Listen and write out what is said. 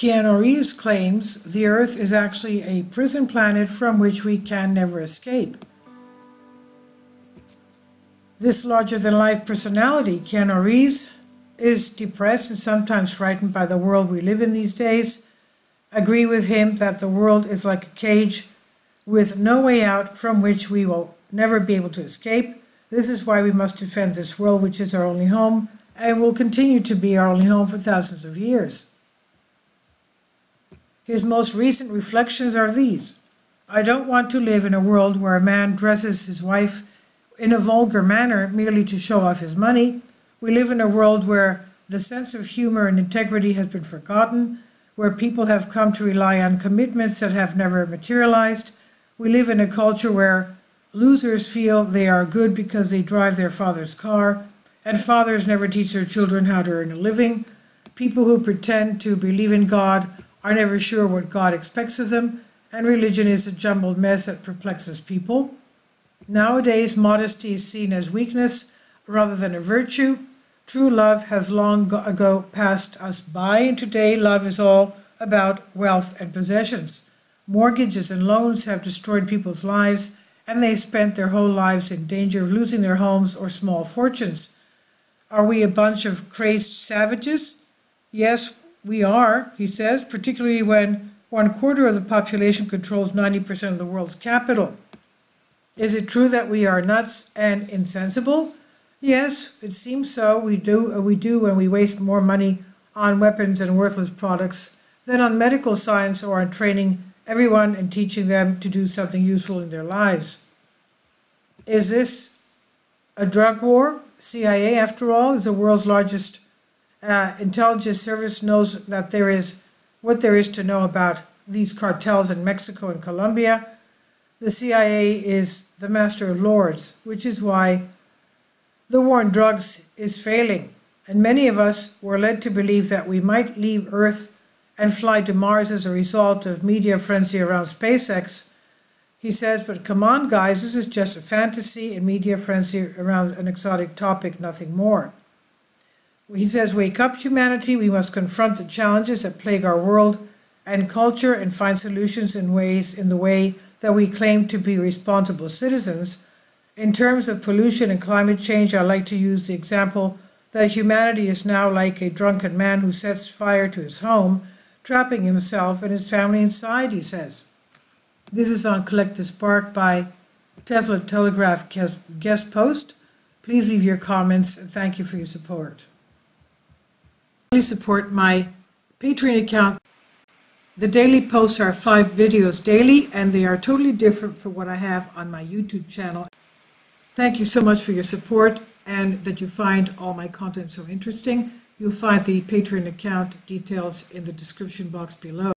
Keanu Reeves claims the Earth is actually a prison planet from which we can never escape. This larger-than-life personality, Kuanu Reeves, is depressed and sometimes frightened by the world we live in these days. Agree with him that the world is like a cage with no way out from which we will never be able to escape. This is why we must defend this world, which is our only home and will continue to be our only home for thousands of years. His most recent reflections are these: I don't want to live in a world where a man dresses his wife in a vulgar manner merely to show off his money. We live in a world where the sense of humor and integrity has been forgotten, where people have come to rely on commitments that have never materialized. We live in a culture where losers feel they are good because they drive their father's car, and fathers never teach their children how to earn a living. People who pretend to believe in God are never sure what God expects of them, and religion is a jumbled mess that perplexes people. Nowadays, modesty is seen as weakness rather than a virtue. True love has long ago passed us by, and today love is all about wealth and possessions. Mortgages and loans have destroyed people's lives, and they spent their whole lives in danger of losing their homes or small fortunes. Are we a bunch of crazed savages? Yes, we are, he says, particularly when 1/4 of the population controls 90% of the world's capital. Is it true that we are nuts and insensible? Yes, it seems so. We do when we waste more money on weapons and worthless products than on medical science or on training everyone and teaching them to do something useful in their lives. Is this a drug war? CIA, after all, is the world's largest intelligence service, knows that there is what there is to know about these cartels in Mexico and Colombia. The CIA is the master of lords, which is why the war on drugs is failing. And many of us were led to believe that we might leave Earth and fly to Mars as a result of media frenzy around SpaceX. He says, but come on, guys, this is just a fantasy and media frenzy around an exotic topic, nothing more. He says, wake up, humanity. We must confront the challenges that plague our world and culture and find solutions in the way that we claim to be responsible citizens. In terms of pollution and climate change, I like to use the example that humanity is now like a drunken man who sets fire to his home, trapping himself and his family inside, he says. This is on Collective Spark by Tesla Telegraph guest post. Please leave your comments and thank you for your support. Please support my Patreon account. The daily posts are 5 videos daily, and they are totally different from what I have on my YouTube channel. Thank you so much for your support and that you find all my content so interesting. You'll find the Patreon account details in the description box below.